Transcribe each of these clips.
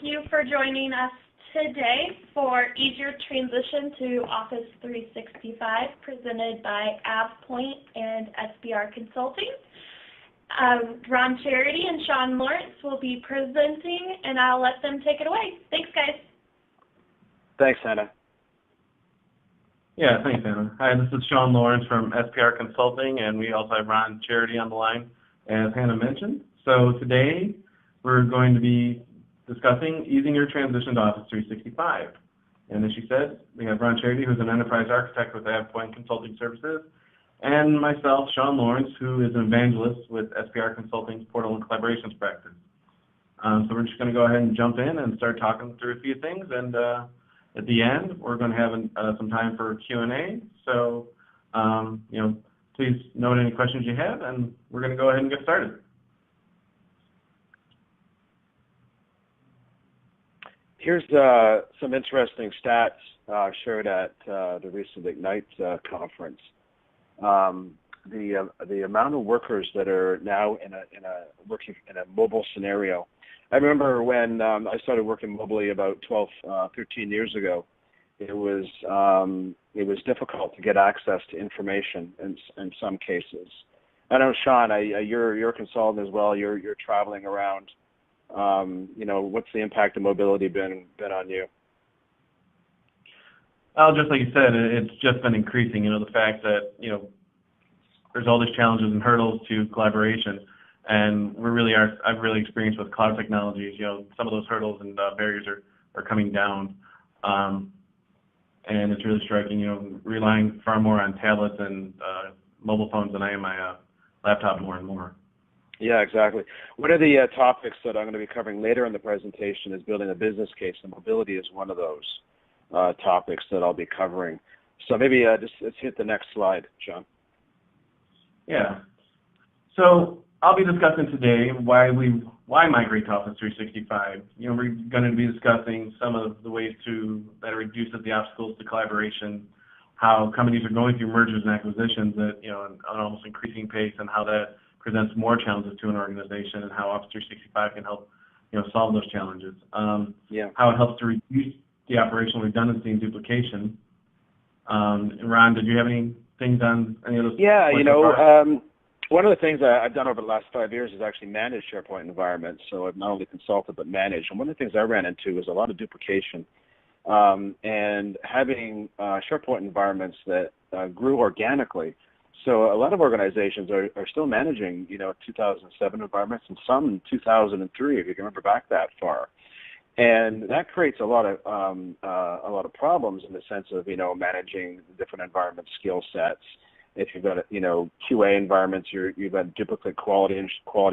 you for joining us today for Easier Transition to Office 365, presented by AvePoint and SPR Consulting. Ron Charity and Sean Lawrence will be presenting, and I'll let them take it away. Thanks, guys. Thanks, Hannah. Yeah, thanks, Hannah. Hi, this is Sean Lawrence from SPR Consulting, and we also have Ron Charity on the line, as Hannah mentioned. So today, we're going to be discussing easing your transition to Office 365. And as she said, we have Ron Charity, who's an enterprise architect with AvePoint Consulting Services, and myself, Sean Lawrence, who is an evangelist with SPR Consulting's Portal and Collaborations practice. So we're just going to go ahead and jump in and start talking through a few things, and at the end, we're going to have some time for Q&A. So, please note any questions you have, and we're going to go ahead and get started. Here's some interesting stats shared at the recent Ignite conference. The amount of workers that are now working in a mobile scenario. I remember when I started working mobilely about 12, 13 years ago. It was difficult to get access to information in some cases. I know, Sean, you're a consultant as well. You're traveling around. What's the impact of mobility been on you? Well, just like you said, it's just been increasing. The fact that there's all these challenges and hurdles to collaboration, and I've really experienced with cloud technologies. Some of those hurdles and barriers are coming down, and it's really striking. Relying far more on tablets and mobile phones than I am my laptop more and more. Yeah, exactly. One of the topics that I'm going to be covering later in the presentation is building a business case, and mobility is one of those topics that I'll be covering. So maybe let's hit the next slide, John. Yeah. So I'll be discussing today why migrate to Office 365. We're going to be discussing some of the ways that reduces the obstacles to collaboration, how companies are going through mergers and acquisitions at an almost increasing pace, and how that presents more challenges to an organization, and how Office 365 can help solve those challenges. How it helps to reduce the operational redundancy and duplication. Ron, did you have any things on any of those? Yeah, one of the things I've done over the last 5 years is actually manage SharePoint environments. So I've not only consulted but managed. And one of the things I ran into was a lot of duplication and having SharePoint environments that grew organically. So a lot of organizations are still managing, 2007 environments, and some in 2003, if you can remember back that far. And that creates a lot of problems in the sense of managing different environment skill sets. If you've got QA environments, you've got duplicate quality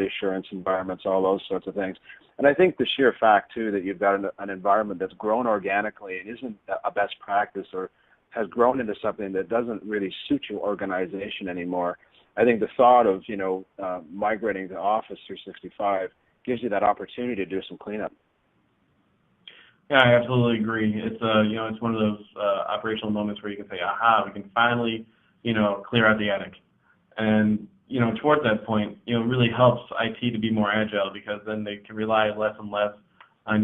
assurance environments, all those sorts of things. And I think the sheer fact too that you've got an environment that's grown organically and isn't a best practice or has grown into something that doesn't really suit your organization anymore. I think the thought of migrating to Office 365 gives you that opportunity to do some cleanup. Yeah, I absolutely agree. It's it's one of those operational moments where you can say, aha, we can finally clear out the attic. And towards that point, it really helps IT to be more agile, because then they can rely less and less on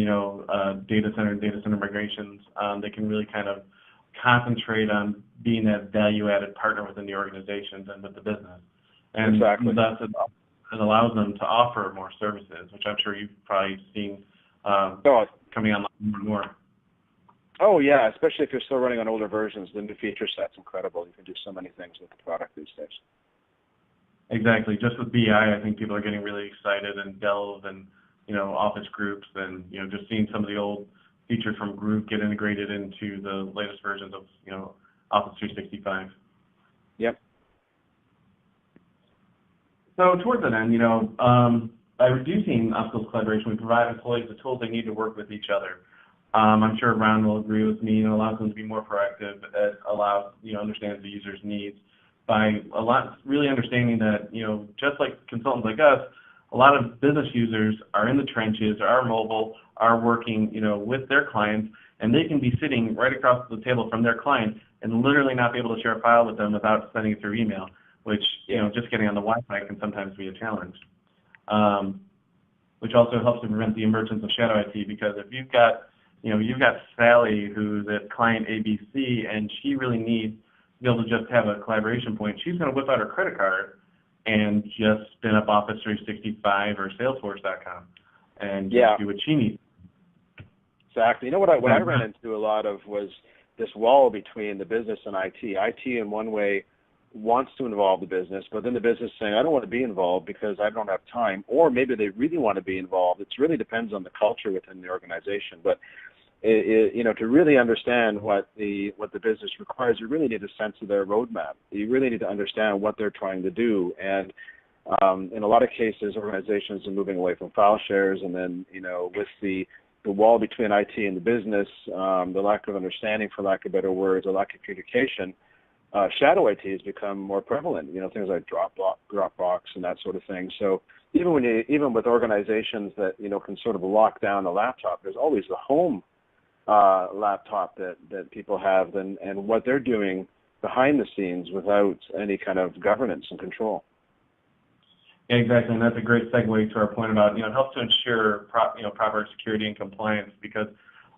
data center migrations. They can really kind of concentrate on being that value-added partner within the organizations and with the business. And exactly. Thus it allows them to offer more services, which I'm sure you've probably seen coming online more and more. Oh, yeah, especially if you're still running on older versions. The new feature set's incredible. You can do so many things with the product these days. Exactly. Just with BI, I think people are getting really excited and delve and, Office groups and, just seeing some of the old features from Group get integrated into the latest versions of, Office 365. Yep. So towards that end, by reducing obstacles to collaboration, we provide employees the tools they need to work with each other. I'm sure Ron will agree with me. It allows them to be more proactive. It allows, understands the user's needs by really understanding that, just like consultants like us, a lot of business users are in the trenches, are mobile, are working, with their clients, and they can be sitting right across the table from their client and literally not be able to share a file with them without sending it through email, which, just getting on the Wi-Fi can sometimes be a challenge. which also helps to prevent the emergence of shadow IT, because if you've got Sally who's at client ABC and she really needs to be able to just have a collaboration point, she's going to whip out her credit card and just spin up Office 365 or Salesforce.com and just do what she needs. Exactly. You know what I ran into a lot of was this wall between the business and IT. IT in one way wants to involve the business, but then the business saying, I don't want to be involved because I don't have time, or maybe they really want to be involved. It really depends on the culture within the organization. But to really understand what the business requires, you really need a sense of their roadmap. You really need to understand what they're trying to do. And in a lot of cases, organizations are moving away from file shares, and then with the wall between IT and the business, the lack of understanding, for lack of better words, the lack of communication, shadow IT has become more prevalent. Things like Dropbox and that sort of thing. So even with organizations that can sort of lock down the laptop, there's always the home laptop that people have, and what they're doing behind the scenes without any kind of governance and control. Yeah, exactly, and that's a great segue to our point about it helps to ensure proper security and compliance, because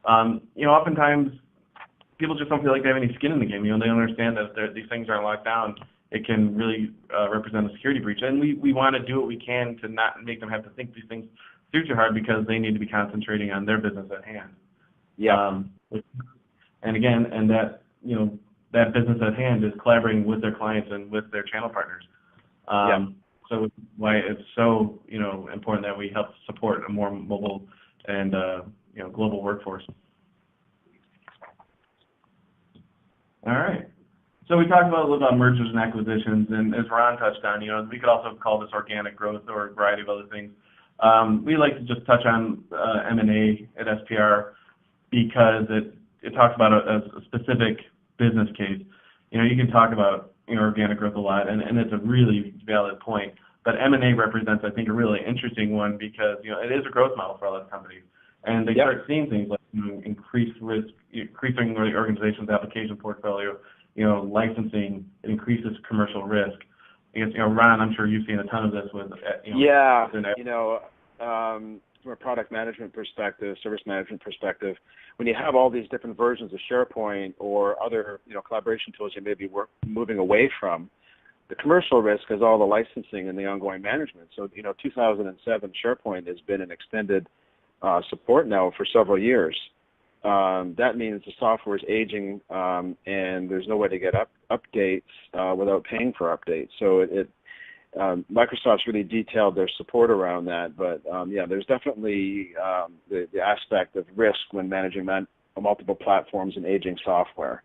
oftentimes people just don't feel like they have any skin in the game. They don't understand that if these things aren't locked down, it can really represent a security breach, and we want to do what we can to not make them have to think these things through too hard, because they need to be concentrating on their business at hand. Yeah. And again, that business at hand is collaborating with their clients and with their channel partners. So why it's so important that we help support a more mobile and global workforce. All right. So we talked a little about mergers and acquisitions, and as Ron touched on, we could also call this organic growth or a variety of other things. We like to just touch on M&A at SPR, because it talks about a specific business case. You can talk about organic growth a lot, and it's a really valid point. But M&A represents, I think, a really interesting one, because it is a growth model for a lot of companies, and they start seeing things like increased risk, increasing the organization's application portfolio, licensing. It increases commercial risk. I guess Ron, I'm sure you've seen a ton of this with from a product management perspective, service management perspective, when you have all these different versions of SharePoint or other collaboration tools you may be moving away from, the commercial risk is all the licensing and the ongoing management. So 2007 SharePoint has been in extended support now for several years. That means the software is aging, and there's no way to get updates without paying for updates. So Microsoft's really detailed their support around that, but there's definitely the aspect of risk when managing multiple platforms and aging software.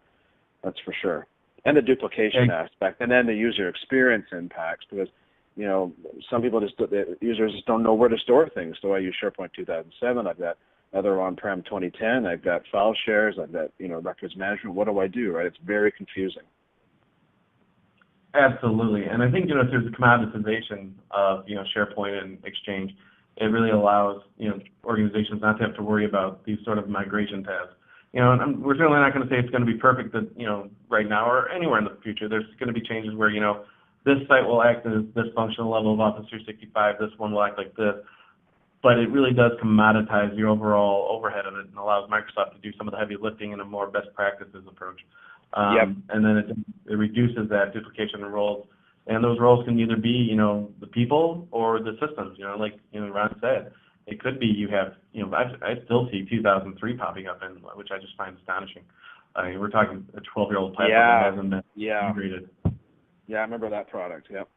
That's for sure, and the duplication aspect, and then the user experience impacts, because some people the users just don't know where to store things. So I use SharePoint 2007. I've got other on-prem 2010. I've got file shares. I've got records management. What do I do? Right? It's very confusing. Absolutely, and I think through the commoditization of SharePoint and Exchange, it really allows organizations not to have to worry about these sort of migration tasks. And we're certainly not going to say it's going to be perfect that right now or anywhere in the future. There's going to be changes where this site will act as this functional level of Office 365. This one will act like this, but it really does commoditize the overall overhead of it and allows Microsoft to do some of the heavy lifting in a more best practices approach. And then it reduces that duplication of roles, and those roles can either be the people or the systems. Like Ron said, it could be you have I still see 2003 popping up, which I just find astonishing. We're talking a 12-year-old platform that hasn't been integrated. Yeah, I remember that product. Yep.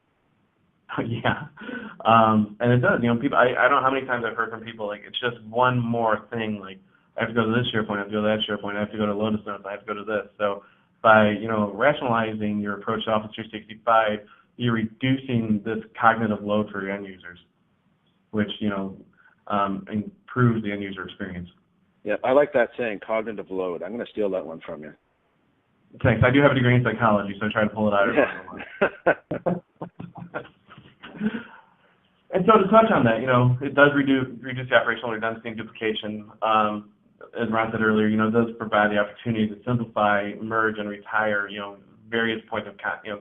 And it does. People. I don't know how many times I've heard from people like it's just one more thing. Like I have to go to this SharePoint, I have to go to that SharePoint, I have to go to Lotus Notes, I have to go to this. So by rationalizing your approach to Office 365, you're reducing this cognitive load for your end users, which improves the end user experience. Yeah, I like that saying, cognitive load. I'm going to steal that one from you. Thanks. I do have a degree in psychology, so I try to pull it out every once. And so to touch on that, it does reduce the operational redundancy and duplication. As Ron said earlier, it does provide the opportunity to simplify, merge, and retire, various points of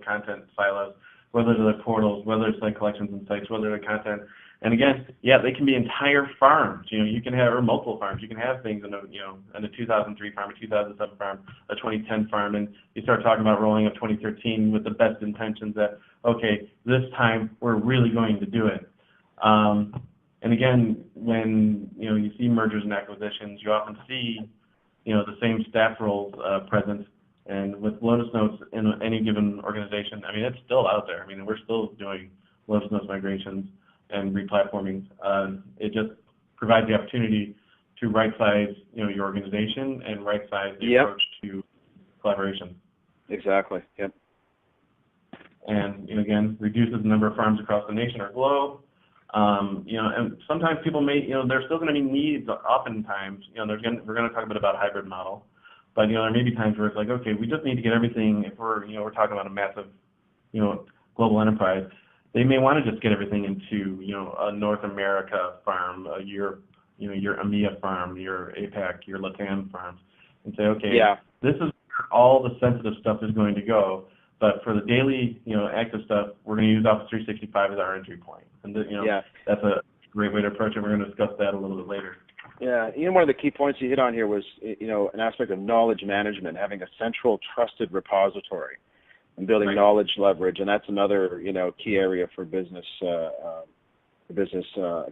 content silos, whether they're portals, whether it's like collections and sites, whether they're content And again, yeah, they can be entire farms. You can have, or multiple farms. You can have things in a 2003 farm, a 2007 farm, a 2010 farm, and you start talking about rolling up 2013 with the best intentions that, okay, this time we're really going to do it. And again, when you see mergers and acquisitions, you often see the same staff roles present. And with Lotus Notes in any given organization, I mean, it's still out there. I mean, we're still doing Lotus Notes migrations and replatforming. It just provides the opportunity to right-size your organization and right-size the approach to collaboration. Exactly. Yep. And again, reduces the number of farms across the nation or globe. And sometimes people may, there's still going to be needs. Oftentimes, we're going to talk a bit about a hybrid model, but there may be times where it's like, okay, we just need to get everything. If we're talking about a massive, global enterprise, they may want to just get everything into a North America farm, your EMEA farm, your APAC, your LATAM farms, and say, okay, this is where all the sensitive stuff is going to go. But for the daily, active stuff, we're going to use Office 365 as our entry point. And that's a great way to approach it. We're going to discuss that a little bit later. Yeah, one of the key points you hit on here was, an aspect of knowledge management, having a central trusted repository and building knowledge leverage, and that's another, key area for business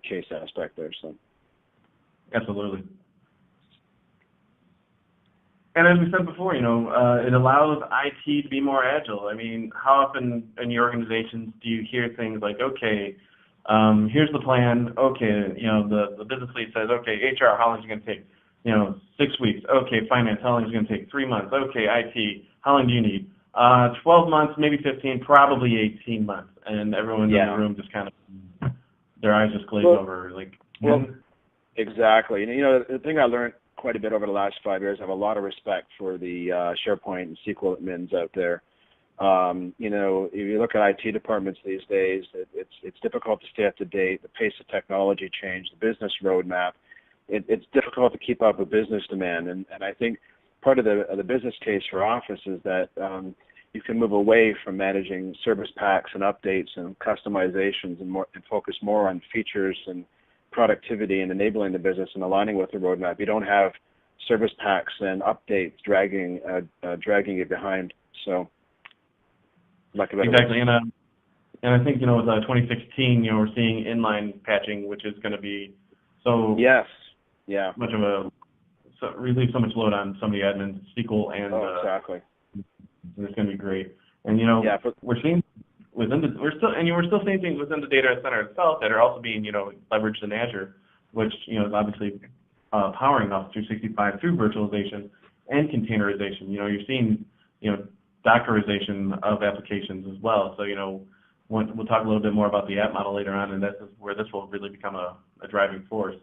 case aspect there. So, absolutely. And as we said before, it allows IT to be more agile. I mean, how often in your organizations do you hear things like, okay, here's the plan. Okay, the business lead says, okay, HR, how long is it going to take? 6 weeks. Okay, finance, how long is it going to take? 3 months. Okay, IT, how long do you need? 12 months, maybe 15, probably 18 months. And everyone in the room just kind of, their eyes just glaze over. Exactly. And, the thing I learned quite a bit over the last 5 years, I have a lot of respect for the SharePoint and SQL admins out there. If you look at IT departments these days, it's difficult to stay up to date. The pace of technology change, the business roadmap, it's difficult to keep up with business demand. And I think part of the business case for Office is that you can move away from managing service packs and updates and customizations and focus more on features and productivity and enabling the business and aligning with the roadmap. You don't have service packs and updates dragging you behind. So, exactly. And I think with 2016, we're seeing inline patching, which is going to be much of relieve so much load on some of the admins, SQL and exactly. It's going to be great. And we're seeing we're still seeing things within the data center itself that are also being leveraged in Azure, which is obviously powering Office 365 through virtualization and containerization. You're seeing Dockerization of applications as well. So we'll talk a little bit more about the app model later on, and that's where this will really become a driving force.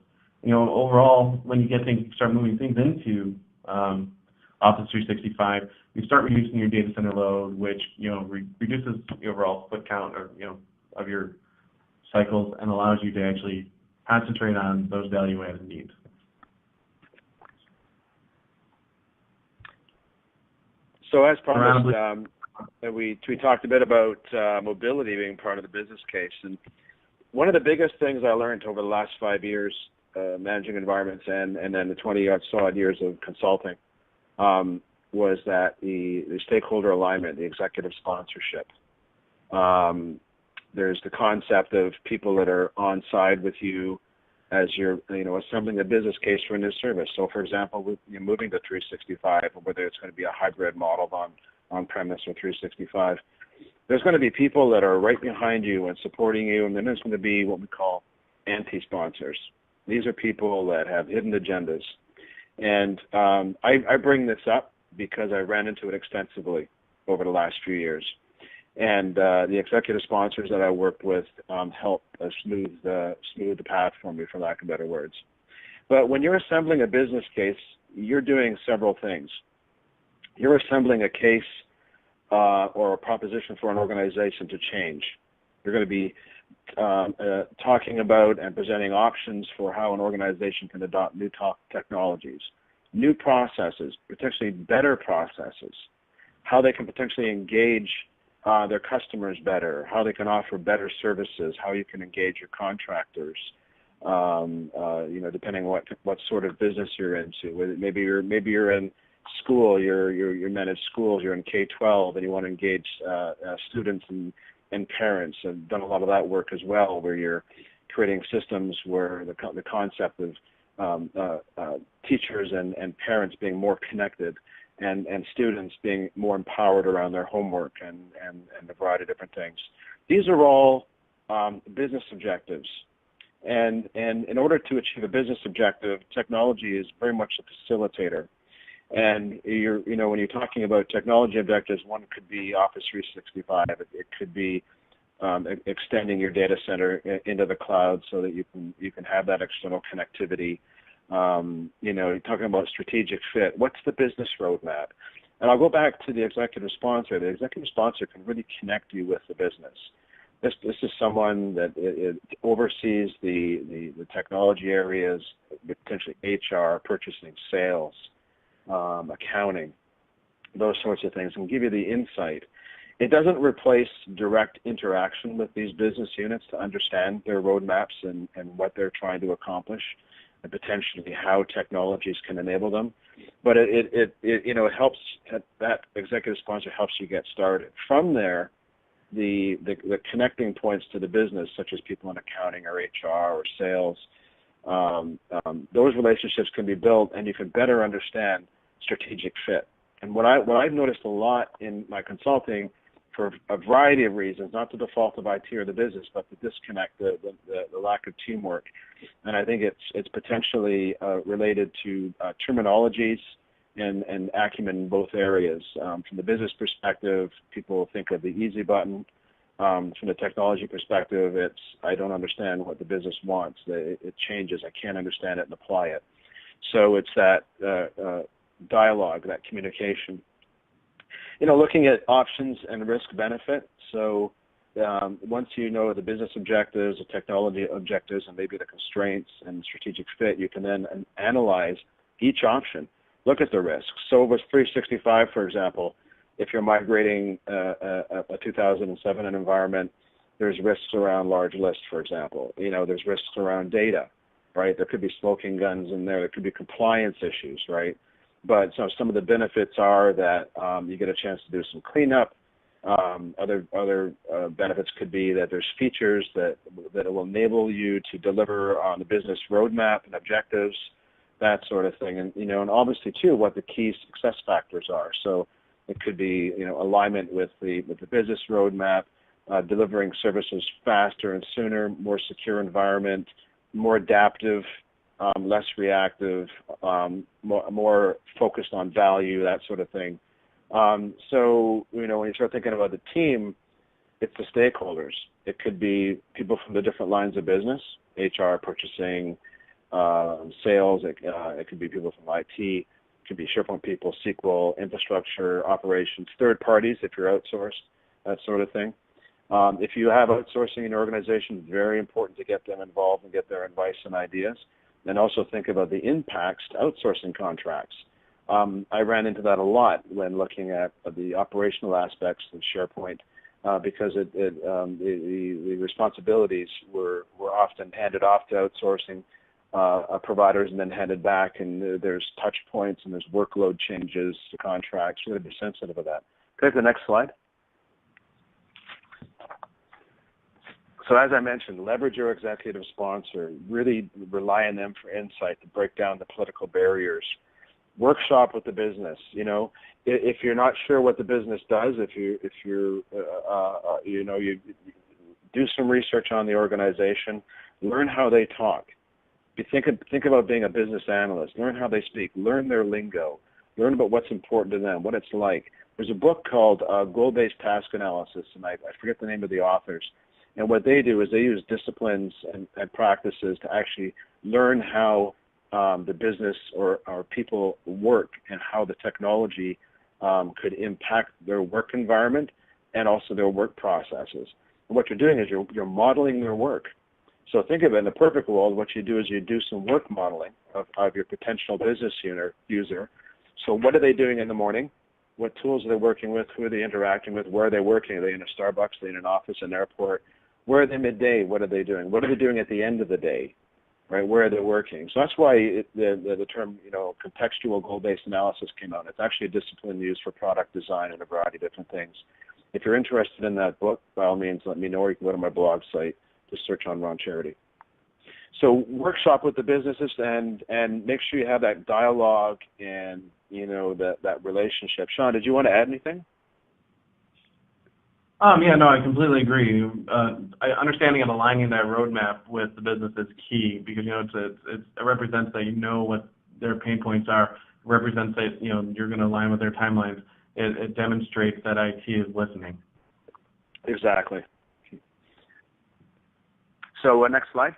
Overall, when you start moving things into Office 365, you start reducing your data center load, which reduces the overall foot count of your cycles and allows you to actually concentrate on those value-added needs. So as promised, we talked a bit about mobility being part of the business case, and one of the biggest things I learned over the last 5 years managing environments and then the 20-odd years of consulting was that the stakeholder alignment, the executive sponsorship. There's the concept of people that are on side with you as you're assembling a business case for a new service. So, for example, moving to 365, or whether it's going to be a hybrid model on-premise or 365, there's going to be people that are right behind you and supporting you, and then there's going to be what we call anti-sponsors. These are people that have hidden agendas. And I bring this up because I ran into it extensively over the last few years. And the executive sponsors that I worked with helped smooth the path for me, for lack of better words. But when you're assembling a business case, you're doing several things. You're assembling a case or a proposition for an organization to change. You're going to be talking about and presenting options for how an organization can adopt new technologies, new processes, potentially better processes, how they can potentially engage their customers better, how they can offer better services, how you can engage your contractors, depending on what sort of business you're into. Maybe you're in school, you manage schools, you're in K-12, and you want to engage students and parents. I've done a lot of that work as well, where you're creating systems where the concept of teachers and parents being more connected, and students being more empowered around their homework and a variety of different things. These are all business objectives. And in order to achieve a business objective, technology is very much a facilitator. And when you're talking about technology objectives, one could be Office 365. It could be extending your data center into the cloud so that you can have that external connectivity. You're talking about strategic fit. What's the business roadmap? And I'll go back to the executive sponsor. The executive sponsor can really connect you with the business. This is someone that it oversees the technology areas, potentially HR, purchasing, sales, accounting, those sorts of things, and give you the insight. It doesn't replace direct interaction with these business units to understand their roadmaps and what they're trying to accomplish, and potentially how technologies can enable them. But it helps. That executive sponsor helps you get started. From there, the connecting points to the business, such as people in accounting or HR or sales, those relationships can be built, and you can better understand strategic fit. And what I've noticed a lot in my consulting, for a variety of reasons, not the default of IT or the business, but the disconnect, the lack of teamwork. And I think it's potentially related to terminologies and acumen in both areas. From the business perspective, people think of the easy button. From the technology perspective, it's I don't understand what the business wants. It changes. I can't understand it and apply it. So it's that dialogue, that communication. Looking at options and risk benefit. So once you know the business objectives, the technology objectives, and maybe the constraints and strategic fit, you can then analyze each option. Look at the risks. So with 365, for example, if you're migrating a 2007 environment, there's risks around large lists, for example. There's risks around data, right? There could be smoking guns in there. There could be compliance issues, right? But so some of the benefits are that you get a chance to do some cleanup. Other benefits could be that there's features that will enable you to deliver on the business roadmap and objectives, that sort of thing. And obviously too, what the key success factors are. So it could be alignment with the business roadmap, delivering services faster and sooner, more secure environment, more adaptive, less reactive, more focused on value, that sort of thing. So when you start thinking about the team, it's the stakeholders. It could be people from the different lines of business, HR, purchasing, sales. It could be people from IT. It could be SharePoint people, SQL, infrastructure, operations, third parties if you're outsourced, that sort of thing. If you have outsourcing in your organization, it's very important to get them involved and get their advice and ideas. And also think about the impacts to outsourcing contracts. I ran into that a lot when looking at the operational aspects of SharePoint because the responsibilities were often handed off to outsourcing providers and then handed back, and there's touch points and there's workload changes to contracts. We're going to be sensitive of that. Can I have the next slide? So as I mentioned, leverage your executive sponsor. Really rely on them for insight to break down the political barriers. Workshop with the business. If you're not sure what the business does, if you do some research on the organization, learn how they talk. Think about being a business analyst. Learn how they speak. Learn their lingo. Learn about what's important to them, what it's like. There's a book called Goal-Based Task Analysis, and I forget the name of the authors. And what they do is they use disciplines and practices to actually learn how the business or people work and how the technology could impact their work environment and also their work processes. And what you're doing is you're modeling their work. So think of it in a perfect world, what you do is you do some work modeling of your potential business user. So what are they doing in the morning? what tools are they working with, who are they interacting with, where are they working? Are they in a Starbucks, are they in an office, an airport? Where are they midday? What are they doing? What are they doing at the end of the day? Right? Where are they working? So that's why the term, contextual goal-based analysis came out. It's actually a discipline used for product design and a variety of different things. If you're interested in that book, by all means, let me know, or you can go to my blog site, just search on Ron Charity. So workshop with the businesses and make sure you have that dialogue and, that relationship. Sean, did you want to add anything? Yeah, no, I completely agree. Understanding and aligning that roadmap with the business is key because, it represents that you know what their pain points are, represents that, you're going to align with their timelines. It demonstrates that IT is listening. Exactly. So next slide.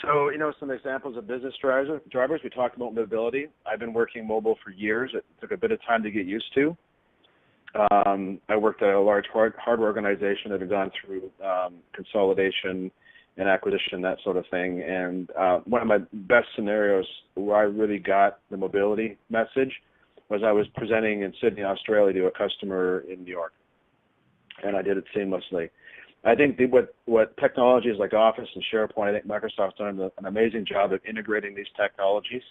So, some examples of business drivers. We talked about mobility. I've been working mobile for years. It took a bit of time to get used to. I worked at a large hardware organization that had gone through consolidation and acquisition, that sort of thing. And one of my best scenarios where I really got the mobility message was I was presenting in Sydney, Australia to a customer in New York, and I did it seamlessly. I think what technologies like Office and SharePoint, I think Microsoft's done an amazing job of integrating these technologies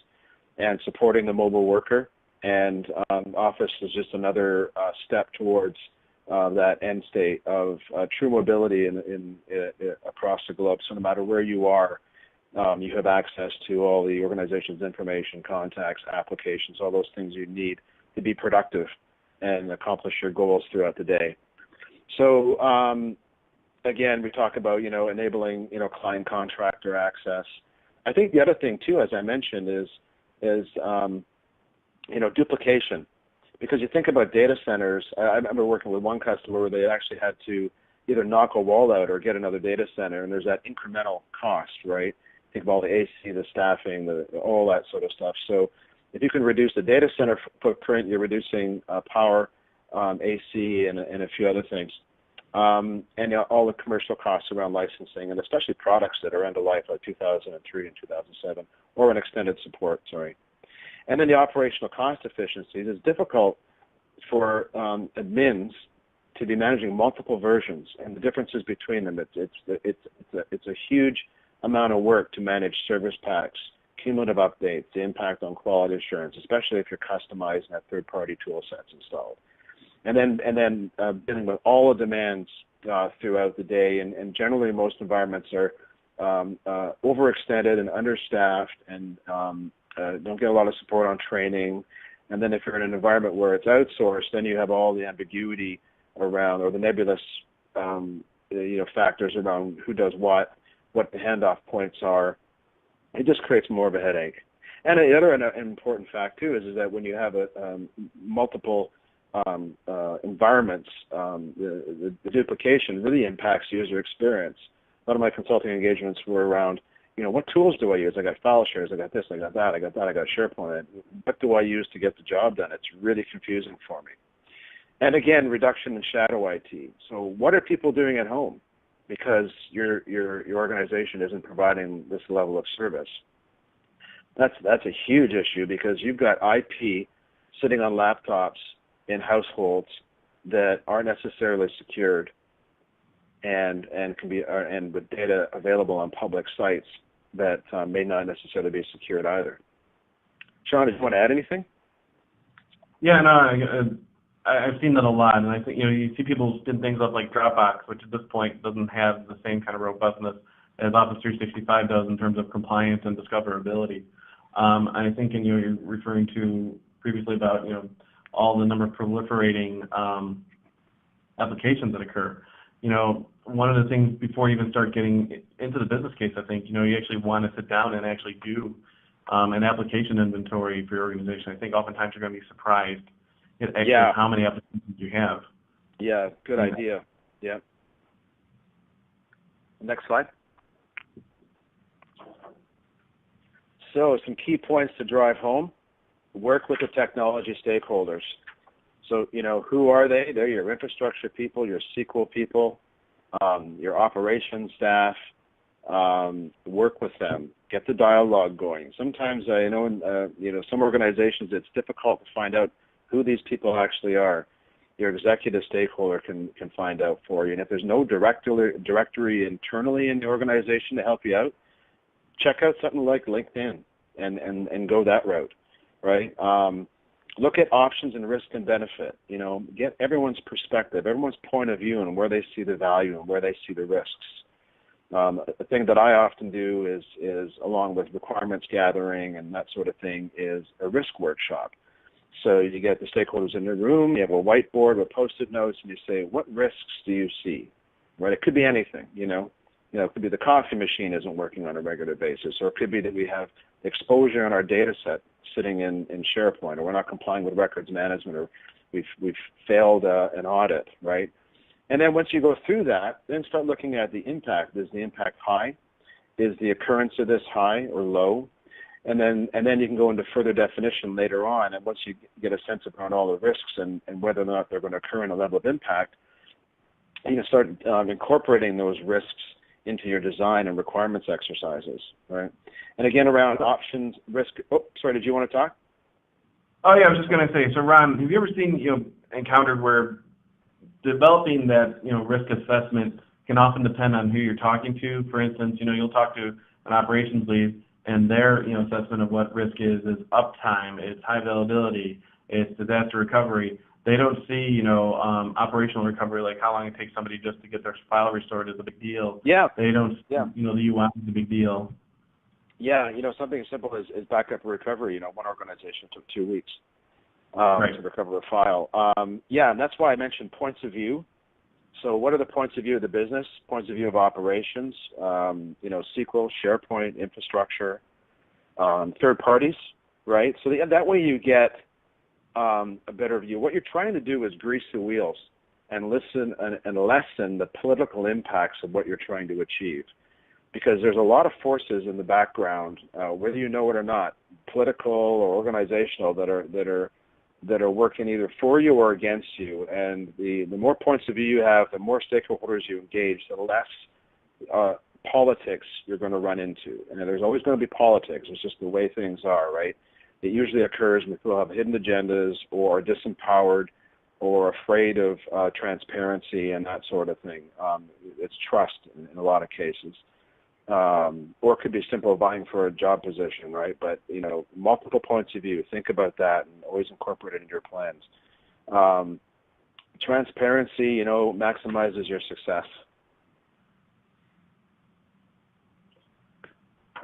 and supporting the mobile worker. And Office is just another step towards that end state of true mobility across the globe. So no matter where you are, you have access to all the organization's information, contacts, applications, all those things you need to be productive and accomplish your goals throughout the day. So again, we talk about, enabling, client contractor access. I think the other thing too, as I mentioned, is duplication. Because you think about data centers, I remember working with one customer where they actually had to either knock a wall out or get another data center, and there's that incremental cost, right? Think of all the AC, the staffing, all that sort of stuff. So if you can reduce the data center footprint, you're reducing power, AC, and a few other things. And all the commercial costs around licensing, and especially products that are end of life, like 2003 and 2007, or an extended support, sorry. And then the operational cost efficiencies. It's difficult for admins to be managing multiple versions and the differences between them. It's a huge amount of work to manage service packs, cumulative updates, the impact on quality assurance, especially if you're customizing that third-party tool sets installed. And then dealing with all the demands throughout the day, and generally most environments are overextended and understaffed and don't get a lot of support on training. And then if you're in an environment where it's outsourced, then you have all the ambiguity around, or the nebulous factors around who does what the handoff points are. It just creates more of a headache. And the other important fact too is that when you have multiple environments, the duplication really impacts user experience. A lot of my consulting engagements were around, what tools do I use? I got file shares, I got this, I got that, I got SharePoint. What do I use to get the job done? It's really confusing for me. And again, reduction in shadow IT. So what are people doing at home? Because your organization isn't providing this level of service. That's a huge issue because you've got IP sitting on laptops in households that aren't necessarily secured and can be and with data available on public sites that may not necessarily be secured either. Sean, did you want to add anything? Yeah, no, I've seen that a lot, and I think you see people spin things up like Dropbox, which at this point doesn't have the same kind of robustness as Office 365 does in terms of compliance and discoverability. I think, you're referring to previously about all the number of proliferating applications that occur. One of the things before you even start getting into the business case, I think you actually want to sit down and actually do an application inventory for your organization. I think oftentimes you're going to be surprised at actually how many applications you have. Yeah, good idea. Yeah. Next slide. So some key points to drive home. Work with the technology stakeholders. So, who are they? They're your infrastructure people, your SQL people, your operations staff, work with them, get the dialogue going. Sometimes I know in some organizations it's difficult to find out who these people actually are. Your executive stakeholder can find out for you. And if there's no directory internally in the organization to help you out, check out something like LinkedIn and go that route, right? Look at options and risk and benefit. Get everyone's perspective, everyone's point of view, and where they see the value and where they see the risks. The thing that I often do is along with requirements gathering and that sort of thing, is a risk workshop. So you get the stakeholders in the room, you have a whiteboard with Post-it notes, and you say, what risks do you see? Right? It could be anything, it could be the coffee machine isn't working on a regular basis, or it could be that we have exposure on our data set sitting in SharePoint, or we're not complying with records management, or we've failed an audit, right? And then once you go through that, then start looking at the impact. Is the impact high? Is the occurrence of this high or low? And then you can go into further definition later on. And once you get a sense around all the risks and whether or not they're going to occur in a level of impact, you can start incorporating those risks into your design and requirements exercises, right? And again, around options, risk. Oh, sorry, did you want to talk? Oh yeah, I was just going to say. So Ron, have you ever seen, encountered where developing that, risk assessment can often depend on who you're talking to? For instance, you'll talk to an operations lead, and their, assessment of what risk is uptime, it's high availability, it's disaster recovery. They don't see, operational recovery, like how long it takes somebody just to get their file restored is a big deal. Yeah. They don't, the UI is a big deal. Yeah, something as simple as backup recovery. One organization took 2 weeks right. to recover a file. Yeah, and that's why I mentioned points of view. So what are the points of view of the business, points of view of operations, SQL, SharePoint, infrastructure, third parties, right? So that way you get a better view. What you're trying to do is grease the wheels and listen and lessen the political impacts of what you're trying to achieve. Because there's a lot of forces in the background, whether you know it or not, political or organizational, that are working either for you or against you. And the more points of view you have, the more stakeholders you engage, the less politics you're going to run into. And there's always going to be politics. It's just the way things are, right? It usually occurs when people have hidden agendas or are disempowered or afraid of transparency and that sort of thing. It's trust in a lot of cases. Or it could be simple vying for a job position, right? But, multiple points of view. Think about that and always incorporate it into your plans. Transparency, maximizes your success.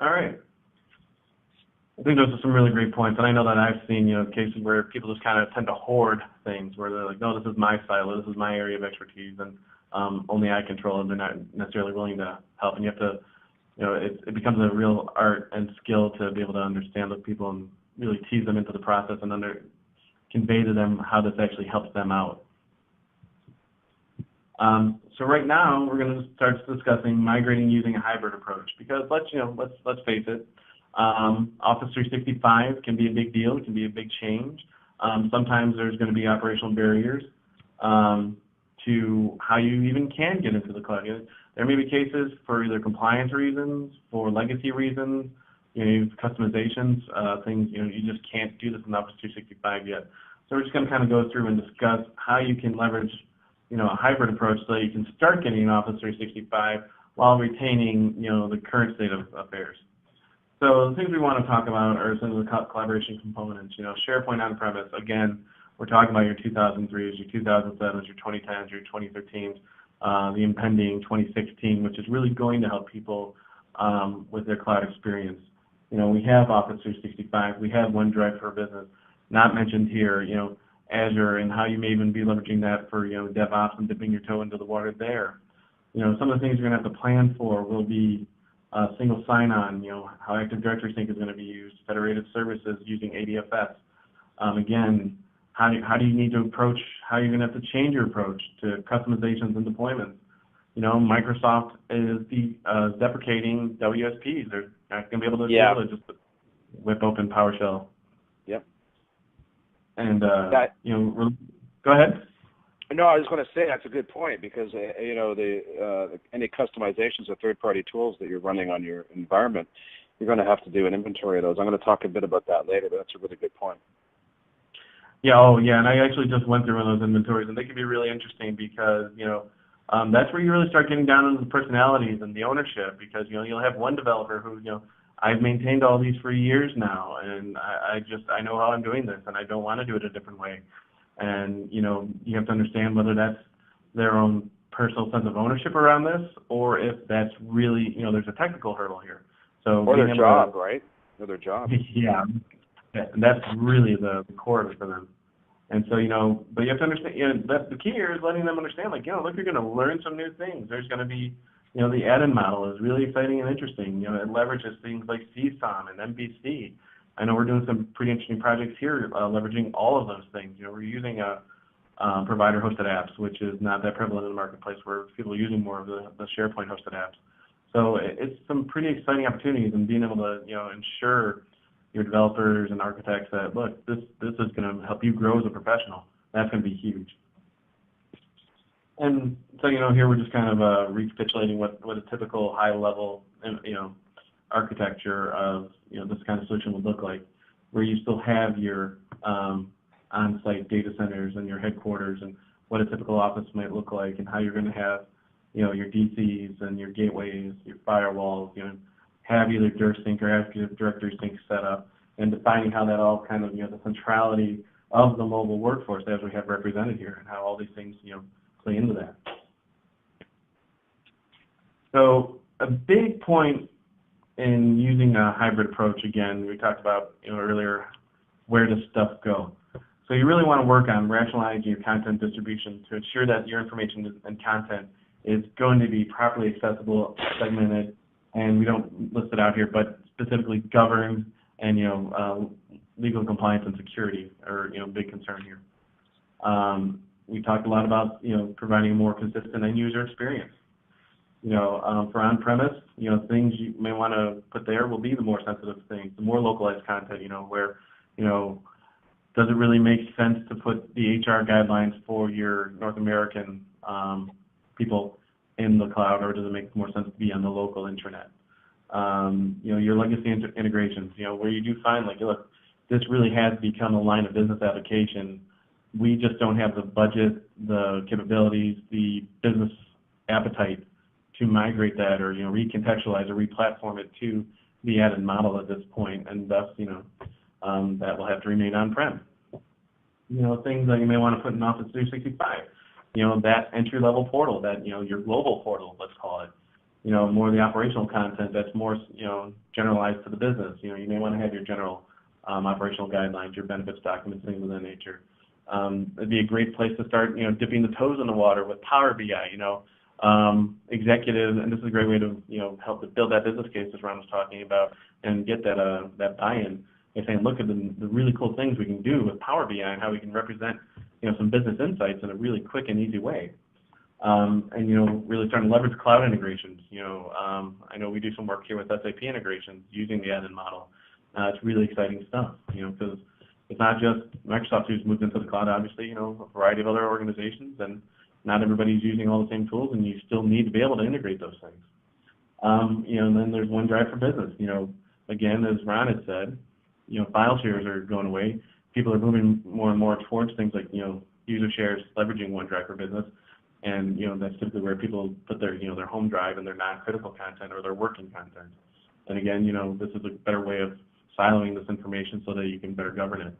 All right. I think those are some really great points. And I know that I've seen, cases where people just kind of tend to hoard things, where they're like, no, this is my silo, this is my area of expertise, and only I control it. They're not necessarily willing to help. And you have to, it becomes a real art and skill to be able to understand those people and really tease them into the process and convey to them how this actually helps them out. So right now we're going to start discussing migrating using a hybrid approach, because let's face it, Office 365 can be a big deal. It can be a big change. Sometimes there's going to be operational barriers to how you even can get into the cloud. There may be cases for either compliance reasons, for legacy reasons, customizations, things, you just can't do this in Office 365 yet. So we're just going to kind of go through and discuss how you can leverage, a hybrid approach so that you can start getting Office 365 while retaining, the current state of affairs. So the things we want to talk about are some of the collaboration components. SharePoint on-premise, again, we're talking about your 2003s, your 2007s, your 2010s, your 2013s, the impending 2016, which is really going to help people with their cloud experience. We have Office 365, we have OneDrive for Business, not mentioned here, Azure, and how you may even be leveraging that for, DevOps and dipping your toe into the water there. Some of the things you're going to have to plan for will be single sign-on, how Active Directory Sync is going to be used, federated services using ADFS. Again, how do you need to approach, how you're going to have to change your approach to customizations and deployments. Microsoft is deprecating WSPs. They're not going to be able to just whip open PowerShell. Yep. And, go ahead. No, I was going to say that's a good point because you know any customizations of third-party tools that you're running on your environment, you're going to have to do an inventory of those. I'm going to talk a bit about that later, but that's a really good point. Yeah, oh yeah, and I actually just went through one of those inventories, and they can be really interesting because that's where you really start getting down into the personalities and the ownership because you'll have one developer who I've maintained all these for years now, and I know how I'm doing this, and I don't want to do it a different way. And you have to understand whether that's their own personal sense of ownership around this, or if that's really there's a technical hurdle here. So or their job, right? Or their job. Yeah, and that's really the core of it for them. And so but you have to understand. That the key here is letting them understand. Look, you're going to learn some new things. There's going to be the add-in model is really exciting and interesting. It leverages things like CSOM and MVC. I know we're doing some pretty interesting projects here leveraging all of those things. We're using provider-hosted apps, which is not that prevalent in the marketplace where people are using more of the SharePoint-hosted apps. So it's some pretty exciting opportunities in being able to ensure your developers and architects that, look, this is going to help you grow as a professional. That's going to be huge. And so here we're just kind of recapitulating what a typical high-level architecture of this kind of solution would look like, where you still have your on-site data centers and your headquarters and what a typical office might look like and how you're going to have your DCs and your gateways, your firewalls, have either DirSync or Active Directory Sync set up, and defining how that all kind of the centrality of the mobile workforce as we have represented here and how all these things play into that. So a big point in using a hybrid approach, again, we talked about earlier, where does stuff go? So you really want to work on rationalizing your content distribution to ensure that your information and content is going to be properly accessible, segmented, and we don't list it out here, but specifically governed and legal compliance and security are big concern here. We talked a lot about providing a more consistent end user experience. For on-premise, things you may want to put there will be the more sensitive things, the more localized content, where, does it really make sense to put the HR guidelines for your North American people in the cloud, or does it make more sense to be on the local intranet? Your legacy integrations, where you do find, like, look, this really has become a line of business application. We just don't have the budget, the capabilities, the business appetite to migrate that or recontextualize or replatform it to the added model at this point, and thus that will have to remain on-prem. Things that you may want to put in Office 365, that entry-level portal, that your global portal, let's call it, more of the operational content that's more generalized to the business. You may want to have your general operational guidelines, your benefits documents, things of that nature. It'd be a great place to start dipping the toes in the water with Power BI. Executives, and this is a great way to help to build that business case as Ron was talking about and get that buy-in. They're saying, look at the really cool things we can do with Power BI and how we can represent some business insights in a really quick and easy way. And really starting to leverage cloud integrations. I know we do some work here with SAP integrations using the add-in model. It's really exciting stuff. Because it's not just Microsoft who's moved into the cloud. Obviously, a variety of other organizations, and not everybody's using all the same tools, and you still need to be able to integrate those things. And then there's OneDrive for Business. Again, as Ron had said, file shares are going away. People are moving more and more towards things like user shares, leveraging OneDrive for Business, and that's typically where people put their their home drive and their non-critical content or their working content. And again, this is a better way of siloing this information so that you can better govern it. Do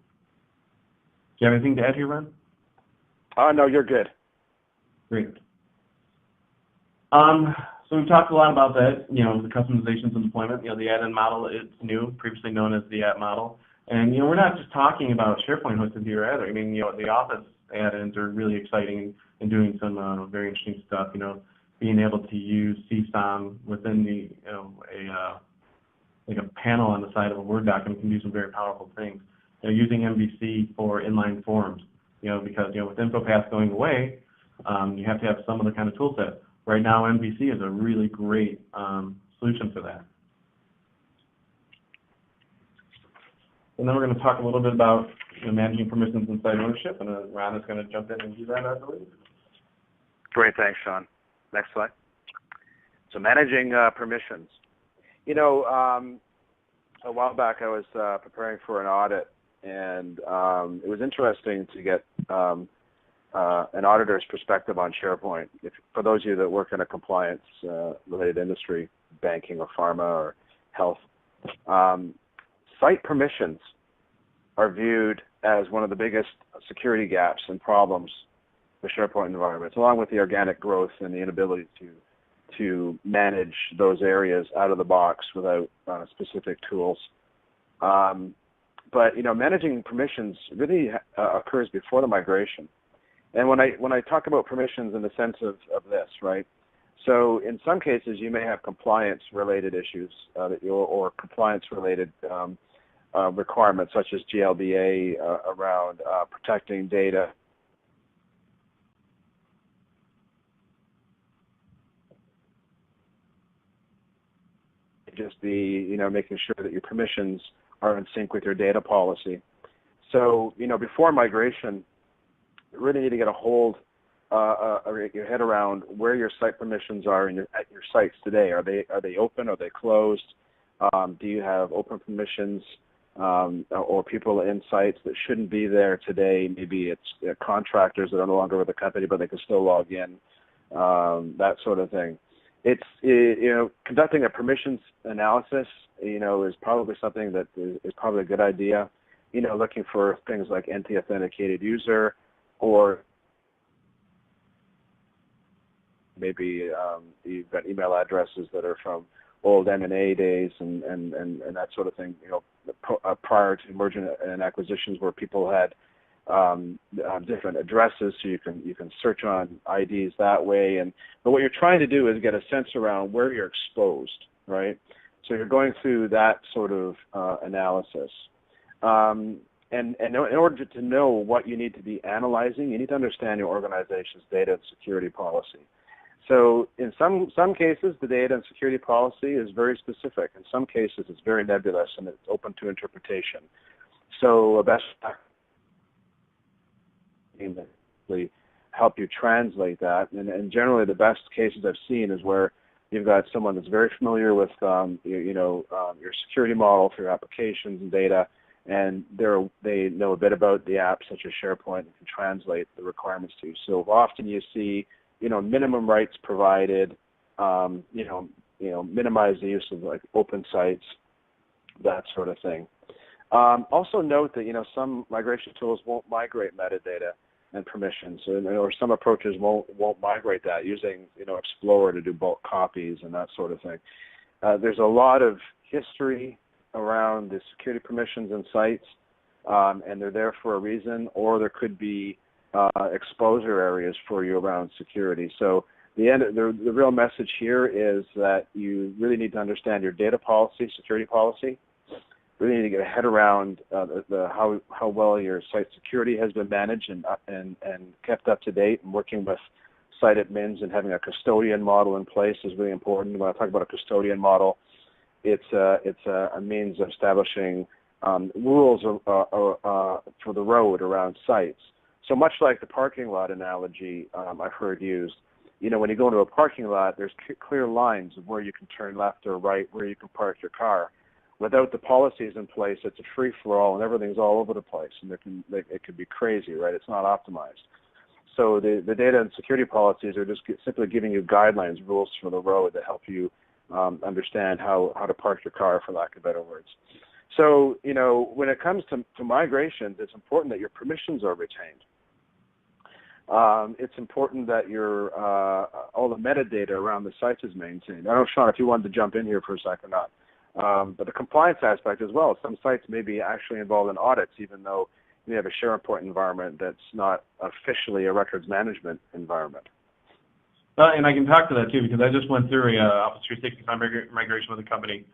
you have anything to add here, Ron? No, you're good. Great. So we've talked a lot about that, the customizations and deployment. The add-in model is new, previously known as the app model. And, we're not just talking about SharePoint hosted here either. I mean, the Office add-ins are really exciting and doing some very interesting stuff, being able to use CSOM within the, like a panel on the side of a Word document can do some very powerful things. Using MVC for inline forms, because, with InfoPath going away, you have to have some of the kind of tool set. Right now, MVC is a really great solution for that. and then we're going to talk a little bit about managing permissions and site ownership, and Ron is going to jump in and do that, I believe. Great, thanks, Sean. Next slide. So managing permissions. A while back I was preparing for an audit, and it was interesting to get an auditor's perspective on SharePoint. For those of you that work in a compliance-related industry, banking or pharma or health, site permissions are viewed as one of the biggest security gaps and problems with SharePoint environments, along with the organic growth and the inability to manage those areas out of the box without specific tools. But managing permissions really occurs before the migration. And when I talk about permissions in the sense of this, right? So in some cases you may have compliance-related issues or compliance-related requirements such as GLBA around protecting data. Just be, making sure that your permissions are in sync with your data policy. So, before migration, you really need to get a hold, your head around where your site permissions are at your sites today. Are they open? Are they closed? Do you have open permissions or people in sites that shouldn't be there today? Maybe it's contractors that are no longer with the company, but they can still log in. That sort of thing. It's conducting a permissions analysis is probably something that is probably a good idea. Looking for things like NT-authenticated user, or maybe you've got email addresses that are from old M&A days and that sort of thing. Prior to merger and acquisitions, where people had different addresses, so you can search on IDs that way. But what you're trying to do is get a sense around where you're exposed, right? So you're going through that sort of analysis. And in order to know what you need to be analyzing, you need to understand your organization's data and security policy. So in some cases, the data and security policy is very specific. In some cases, it's very nebulous and it's open to interpretation. So a best practice help you translate that, and generally the best cases I've seen is where you've got someone that's very familiar with your security model for your applications and data, and they know a bit about the apps such as SharePoint and can translate the requirements to you. So often you see minimum rights provided, minimize the use of like open sites, that sort of thing. Also note that some migration tools won't migrate metadata and permissions, or some approaches won't migrate that using Explorer to do bulk copies and that sort of thing. There's a lot of history around the security permissions in sites, and they're there for a reason, or there could be exposure areas for you around security. So the real message here is that you really need to understand your data policy, security policy. Really need to get a head around how well your site security has been managed and kept up to date, and working with site admins and having a custodian model in place is really important. When I talk about a custodian model, it's a means of establishing rules for the road around sites. So much like the parking lot analogy I've heard used, when you go into a parking lot, there's clear lines of where you can turn left or right, where you can park your car. Without the policies in place, it's a free-for-all, and everything's all over the place, and it could be crazy, right? It's not optimized. So the data and security policies are just simply giving you guidelines, rules for the road that help you understand how to park your car, for lack of better words. So, when it comes to migrations, it's important that your permissions are retained. It's important that all the metadata around the sites is maintained. I don't know, Sean, if you wanted to jump in here for a second or not. But the compliance aspect as well. Some sites may be actually involved in audits, even though you have a SharePoint environment that's not officially a records management environment. And I can talk to that too, because I just went through a Office 365 migration with a company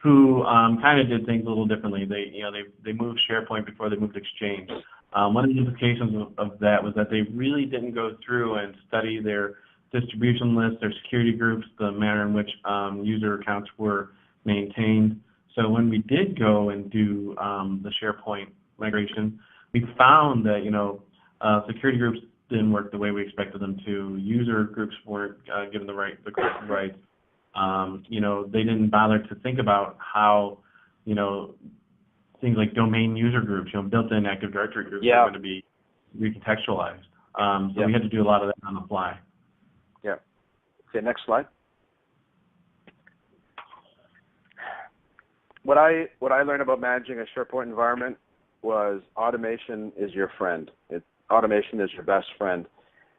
who kind of did things a little differently. They moved SharePoint before they moved Exchange. One of the implications of that was that they really didn't go through and study their distribution list, their security groups, the manner in which user accounts were maintained. So when we did go and do the SharePoint migration, we found that, security groups didn't work the way we expected them to. User groups weren't given the correct rights. They didn't bother to think about how, things like domain user groups, built-in Active Directory groups are going to be recontextualized. So we had to do a lot of that on the fly. Yeah. Okay, next slide. What I learned about managing a SharePoint environment was automation is your friend. Automation is your best friend.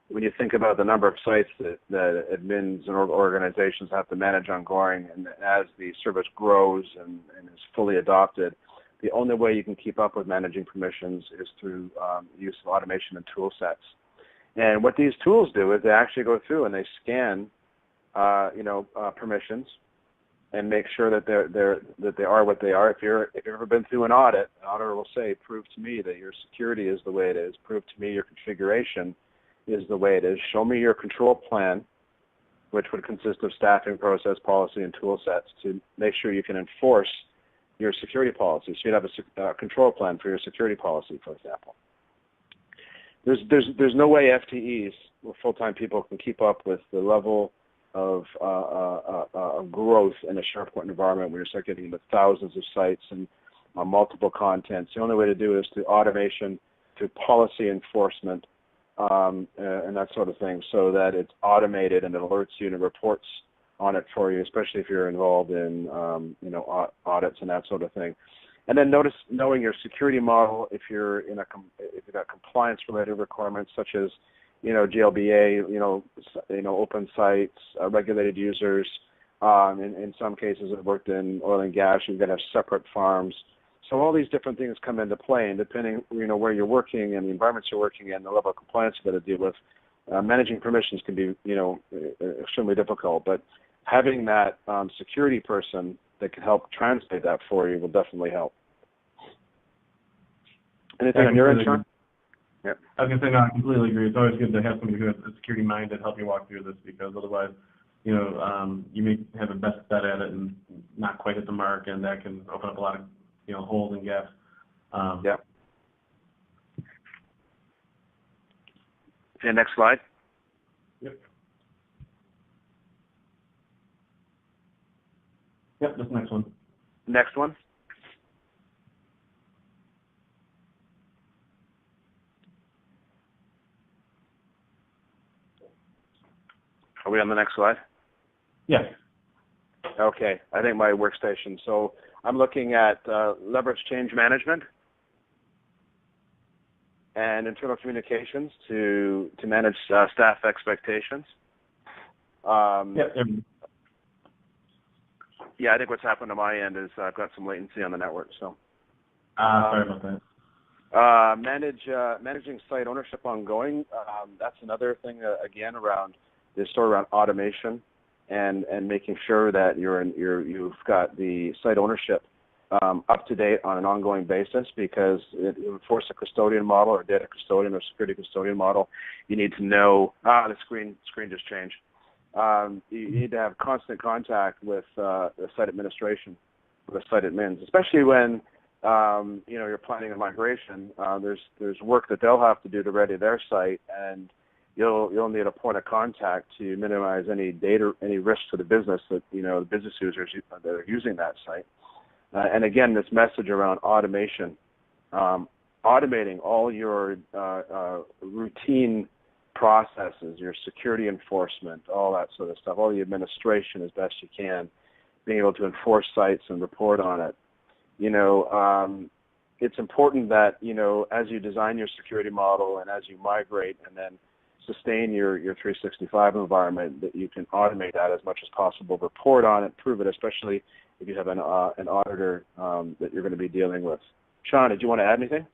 When you think about the number of sites that admins and organizations have to manage ongoing, and as the service grows and is fully adopted, the only way you can keep up with managing permissions is through use of automation and tool sets. And what these tools do is they actually go through and they scan, permissions, and make sure that they are what they are. If you've ever been through an audit, an auditor will say, "Prove to me that your security is the way it is. Prove to me your configuration is the way it is. Show me your control plan," which would consist of staffing, process, policy, and tool sets to make sure you can enforce your security policy. So you'd have a control plan for your security policy, for example. There's no way FTEs or full-time people can keep up with the level of growth in a SharePoint environment when you start getting into thousands of sites and multiple contents. The only way to do it is through automation, through policy enforcement, and that sort of thing, so that it's automated and it alerts you and it reports on it for you, especially if you're involved in audits and that sort of thing. And then knowing your security model if you've got compliance-related requirements such as GLBA, open sites, regulated users. In some cases, I've worked in oil and gas. You've got to have separate farms. So all these different things come into play, and depending, where you're working and the environments you're working in, the level of compliance you've got to deal with, managing permissions can be, extremely difficult. But having that security person that can help translate that for you will definitely help. Anything on your end, Sean? Yeah. I was going to say, no, I completely agree. It's always good to have somebody who has a security mind to help you walk through this, because otherwise, you may have a best bet at it and not quite hit the mark, and that can open up a lot of, holes and gaps. Yeah. Okay, next slide. Yep. Yep, this next one. Next one. Are we on the next slide? Yes. Okay, I think my workstation. So I'm looking at leverage change management and internal communications to manage staff expectations. Yeah, I think what's happened on my end is I've got some latency on the network. So sorry about that. Managing site ownership ongoing. That's another thing again around this story around automation and making sure that you've got the site ownership up to date on an ongoing basis, because it would force a custodian model or data custodian or security custodian model. You need to know, the screen just changed. You need to have constant contact with the site administration, with the site admins, especially when you're planning a migration. There's work that they'll have to do to ready their site, and you'll need a point of contact to minimize any risk to the business that the business users that are using that site. And again, this message around automation, automating all your routine processes, your security enforcement, all that sort of stuff, all the administration as best you can, being able to enforce sites and report on it. It's important that, as you design your security model and as you migrate and then sustain your 365 environment, that you can automate that as much as possible, report on it, prove it, especially if you have an auditor that you're going to be dealing with. Sean, did you want to add anything?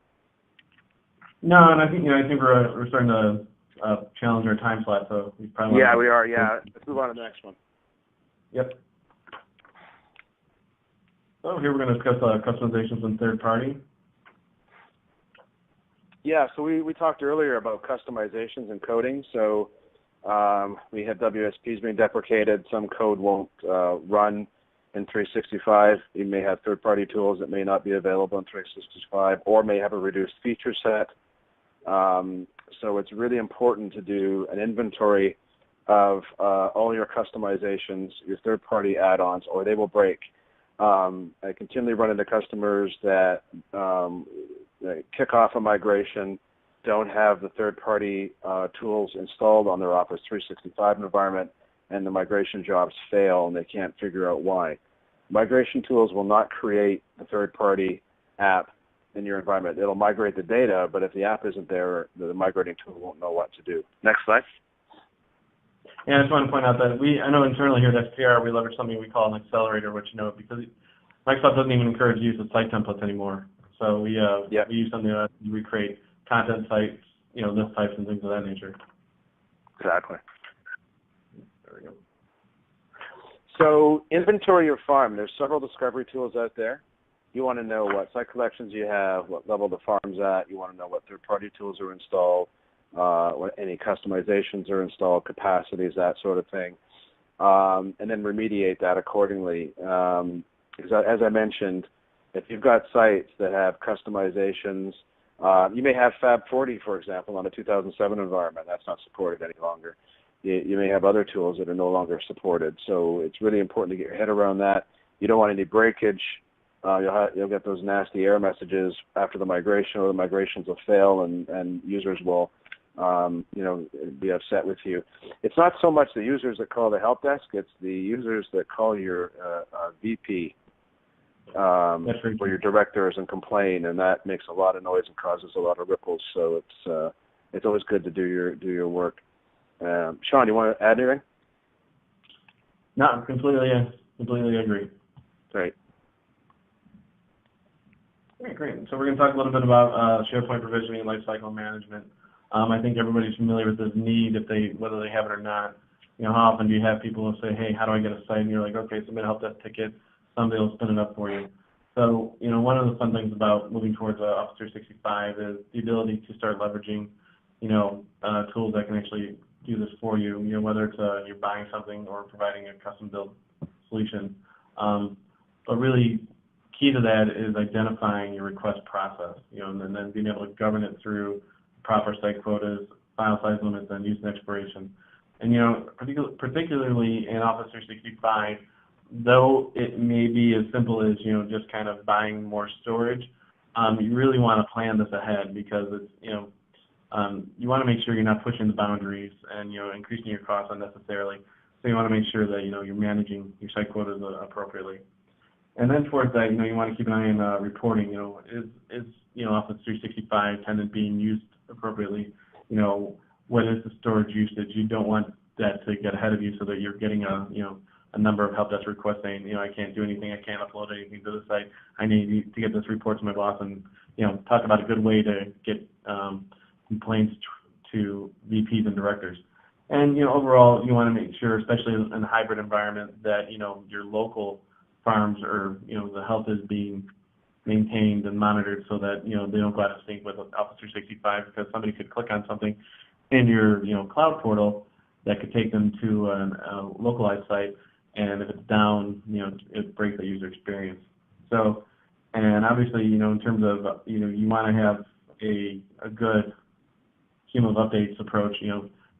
No, and I think we're starting to challenge our time slot, so we probably we are. Yeah, let's move on to the next one. Yep. So here we're going to discuss customizations and third party. Yeah, so we talked earlier about customizations and coding. So we have WSPs being deprecated. Some code won't run in 365. You may have third-party tools that may not be available in 365 or may have a reduced feature set. So it's really important to do an inventory of all your customizations, your third-party add-ons, or they will break. I continually run into customers that kick off a migration, don't have the third-party tools installed on their Office 365 environment, and the migration jobs fail, and they can't figure out why. Migration tools will not create the third-party app in your environment. It'll migrate the data, but if the app isn't there, the migrating tool won't know what to do. Next slide. Yeah, I just want to point out that I know internally here at SPR, we leverage something we call an accelerator, which, because Microsoft doesn't even encourage use of site templates anymore. So we use something that we create content sites, list types and things of that nature. Exactly. There we go. So inventory your farm. There's several discovery tools out there. You want to know what site collections you have, what level the farm's at. You want to know what third-party tools are installed, what any customizations are installed, capacities, that sort of thing, and then remediate that accordingly. As I mentioned, if you've got sites that have customizations, you may have Fab 40, for example, on a 2007 environment. That's not supported any longer. You may have other tools that are no longer supported. So it's really important to get your head around that. You don't want any breakage. You'll get those nasty error messages after the migration, or the migrations will fail, and users will be upset with you. It's not so much the users that call the help desk, it's the users that call your VP or your directors and complain, and that makes a lot of noise and causes a lot of ripples. So it's always good to do your work. Sean, you want to add anything? No, completely agree. Great. Okay, great. So we're going to talk a little bit about SharePoint provisioning and lifecycle management. I think everybody's familiar with this need, whether they have it or not. How often do you have people who say, hey, how do I get a site? And you're like, okay, submit a help desk ticket. Somebody will spin it up for you. So, one of the fun things about moving towards Office 365 is the ability to start leveraging, tools that can actually do this for you, whether it's you're buying something or providing a custom built solution. But really, key to that is identifying your request process, and then being able to govern it through proper site quotas, file size limits, and use and expiration. And, particularly in Office 365, though it may be as simple as, just kind of buying more storage, you really want to plan this ahead, because it's, you want to make sure you're not pushing the boundaries and, increasing your costs unnecessarily. So you want to make sure that, you're managing your site quotas appropriately. And then towards that, you want to keep an eye on reporting. Is Office 365 tenant being used appropriately? What is the storage usage? You don't want that to get ahead of you, so that you're getting a number of help desk requests saying, I can't do anything, I can't upload anything to the site. I need to get this report to my boss, and talk about a good way to get complaints to VPs and directors. And overall, you want to make sure, especially in a hybrid environment, that your local farms or the health is being maintained and monitored, so that they don't go out of sync with Office 365, because somebody could click on something in your cloud portal that could take them to a localized site, and if it's down, it breaks the user experience. So, and obviously, in terms of you want to have a good cumulative updates approach.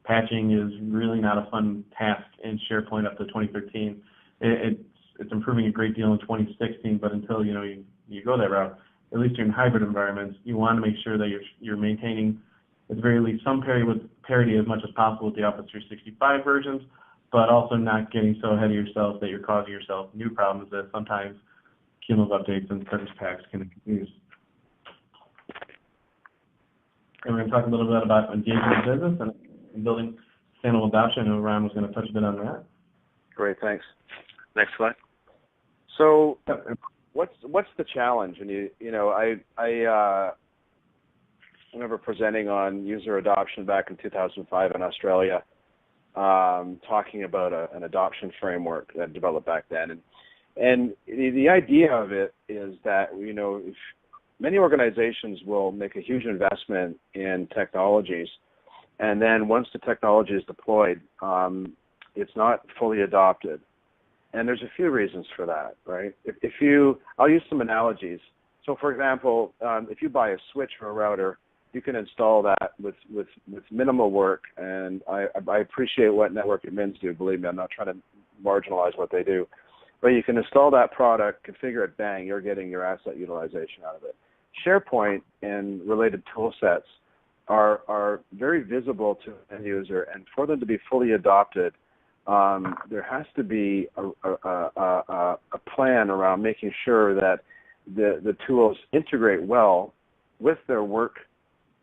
Patching is really not a fun task in SharePoint up to 2013. It's improving a great deal in 2016, but until you go that route, at least in hybrid environments, you want to make sure that you're maintaining at the very least some parity as much as possible with the Office 365 versions, but also not getting so ahead of yourself that you're causing yourself new problems that sometimes cumulative updates and service packs can use. And we're going to talk a little bit about engaging the business and building sustainable adoption, and Ron was going to touch a bit on that. Great, thanks. Next slide. So, what's the challenge? And I remember presenting on user adoption back in 2005 in Australia, talking about an adoption framework that developed back then, and the idea of it is that if many organizations will make a huge investment in technologies, and then once the technology is deployed, it's not fully adopted. And there's a few reasons for that, right? I'll use some analogies. So for example, if you buy a switch or a router, you can install that with minimal work, and I appreciate what network admins do. Believe me, I'm not trying to marginalize what they do. But you can install that product, configure it, bang, you're getting your asset utilization out of it. SharePoint and related tool sets are very visible to an end user, and for them to be fully adopted, there has to be a plan around making sure that the tools integrate well with their work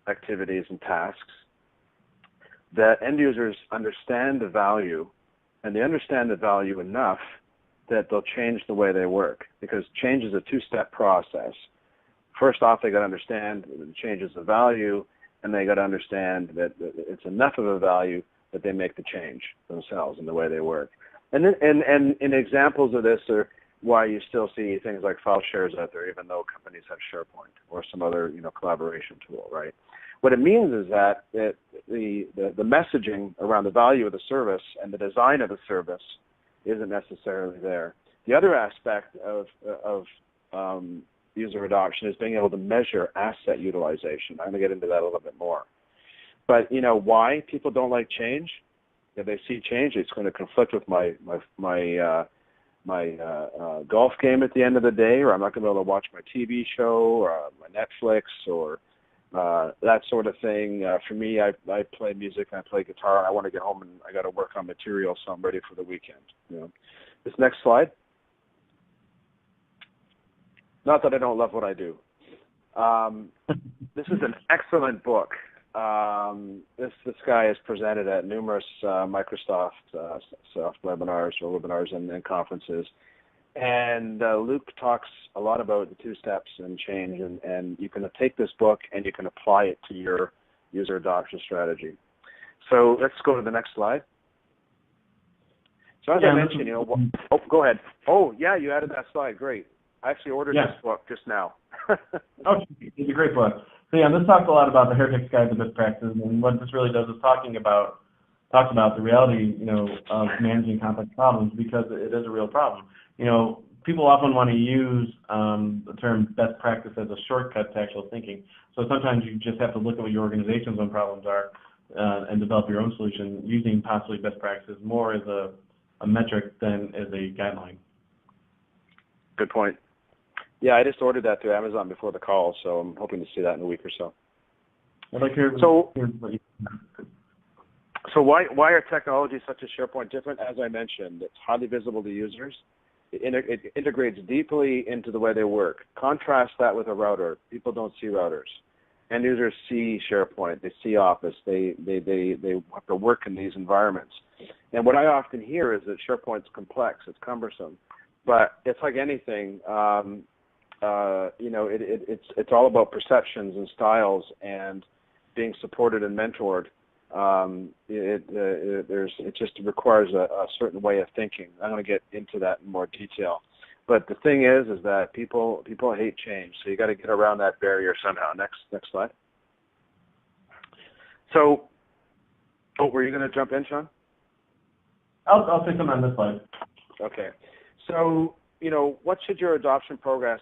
activities and tasks, that end users understand the value, and they understand the value enough that they'll change the way they work, because change is a two-step process. First off, they got to understand the changes of value, and they got to understand that it's enough of a value that they make the change themselves in the way they work. And examples of this are why you still see things like file shares out there, even though companies have SharePoint or some other collaboration tool, right? What it means is that the messaging around the value of the service and the design of the service isn't necessarily there. The other aspect of user adoption is being able to measure asset utilization. I'm going to get into that a little bit more. But why people don't like change? If they see change, it's going to conflict with my golf game at the end of the day, or I'm not going to be able to watch my TV show or my Netflix or that sort of thing. For me, I play music, I play guitar, and I want to get home and I got to work on material, so I'm ready for the weekend. This next slide. Not that I don't love what I do. This is an excellent book. This guy has presented at numerous Microsoft soft webinars and conferences. And Luke talks a lot about the two steps and change, and you can take this book and you can apply it to your user adoption strategy. So let's go to the next slide. So as I mentioned, go ahead. Oh, yeah, you added that slide. Great. I actually ordered this book just now. Oh, it's a great book. So yeah, this talks a lot about the Heretics Guide to Best Practices, and what this really does is talks about the reality, of managing complex problems, because it is a real problem. People often want to use the term best practice as a shortcut to actual thinking. So sometimes you just have to look at what your organization's own problems are and develop your own solution using possibly best practices more as a metric than as a guideline. Good point. Yeah, I just ordered that through Amazon before the call, so I'm hoping to see that in a week or so. I'd like to hear what you So why are technologies such as SharePoint different? As I mentioned, it's highly visible to users. It integrates deeply into the way they work. Contrast that with a router. People don't see routers. End users see SharePoint. They see Office. They have to work in these environments. And what I often hear is that SharePoint's complex. It's cumbersome. But it's like anything. It's all about perceptions and styles and being supported and mentored. It just requires a certain way of thinking. I'm going to get into that in more detail. But the thing is that people hate change, so you got to get around that barrier somehow. Next slide. So, were you going to jump in, Sean? I'll take them on this slide. Okay. So, what should your adoption program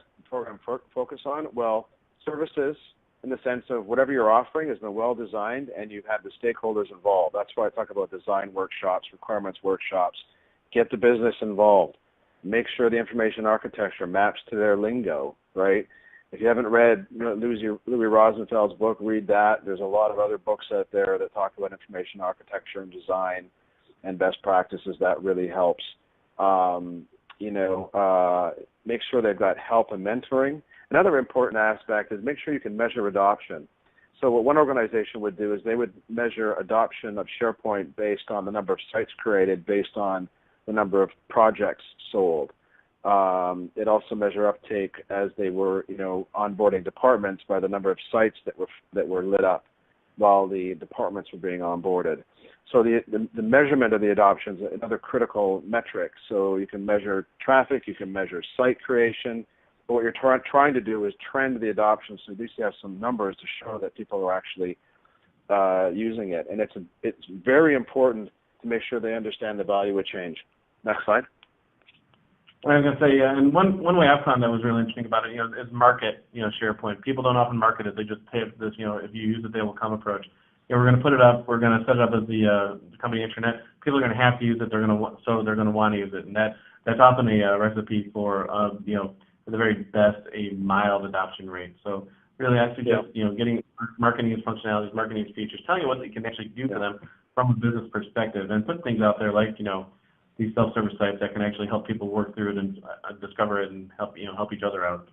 focus on? Well, services, in the sense of whatever you're offering has been well designed and you have the stakeholders involved. That's why I talk about design workshops, requirements workshops. Get the business involved. Make sure the information architecture maps to their lingo, right? If you haven't read Louis Rosenfeld's book, read that. There's a lot of other books out there that talk about information architecture and design and best practices. That really helps. Make sure they've got help and mentoring. Another important aspect is make sure you can measure adoption. So what one organization would do is they would measure adoption of SharePoint based on the number of sites created, based on the number of projects sold. It also measure uptake as they were, onboarding departments by the number of sites that were lit up while the departments were being onboarded. So the measurement of the adoption is another critical metric. So you can measure traffic, you can measure site creation. But what you're trying to do is trend the adoption, so at least you have some numbers to show that people are actually using it. And it's very important to make sure they understand the value of change. Next slide. I was going to say, and one way I've found that was really interesting about it, is market, SharePoint. People don't often market it. They just pay for this, if you use it, they will come approach. We're going to put it up. We're going to set it up as the company intranet. People are going to have to use it. They're going to want to use it, and that's often a recipe for, for the very best, a mild adoption rate. So really, I suggest, getting marketing its functionalities, marketing its features, telling you what they can actually do for them from a business perspective, and put things out there like, these self-service sites that can actually help people work through it and discover it and help each other out.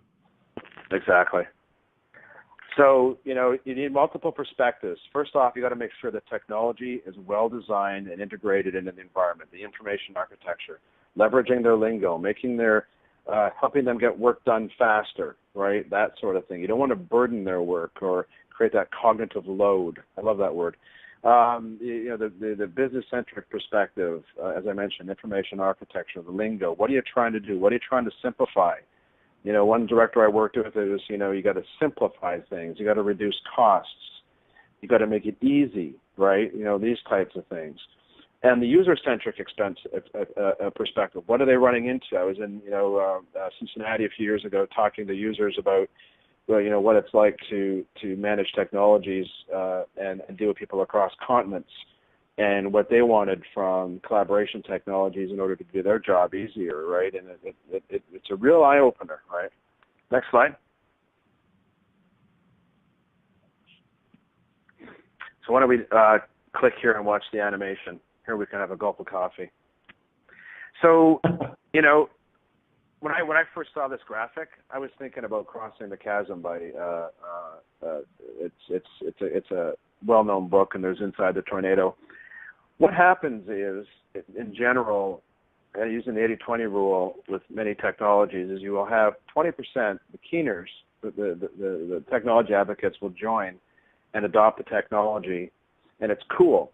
Exactly. So, you need multiple perspectives. First off, you got to make sure the technology is well designed and integrated into the environment, the information architecture, leveraging their lingo, helping them get work done faster, right? That sort of thing. You don't want to burden their work or create that cognitive load. I love that word. The business-centric perspective, as I mentioned, information architecture, the lingo. What are you trying to do? What are you trying to simplify? One director I worked with, it was, you got to simplify things. You got to reduce costs. You got to make it easy, right? These types of things. And the user-centric perspective. What are they running into? I was in, Cincinnati a few years ago talking to users about what it's like to manage technologies and deal with people across continents, and what they wanted from collaboration technologies in order to do their job easier, right? And it's a real eye-opener, right? Next slide. So why don't we click here and watch the animation. Here we can have a gulp of coffee. So, when I first saw this graphic, I was thinking about crossing the chasm by it's a well-known book, and there's Inside the Tornado. What happens is, in general, using the 80-20 rule with many technologies, is you will have 20%, the keeners, the technology advocates will join and adopt the technology, and it's cool.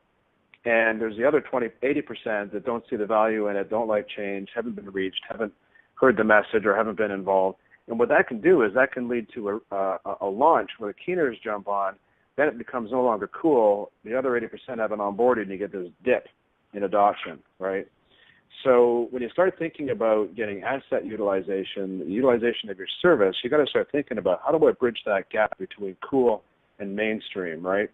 And there's the other 80% that don't see the value in it, don't like change, haven't been reached, haven't heard the message, or haven't been involved. And what that can do is that can lead to a launch where the keeners jump on, then it becomes no longer cool. The other 80% haven't onboarded, and you get this dip in adoption, right? So when you start thinking about getting asset utilization, the utilization of your service, you got to start thinking about, how do I bridge that gap between cool and mainstream, right?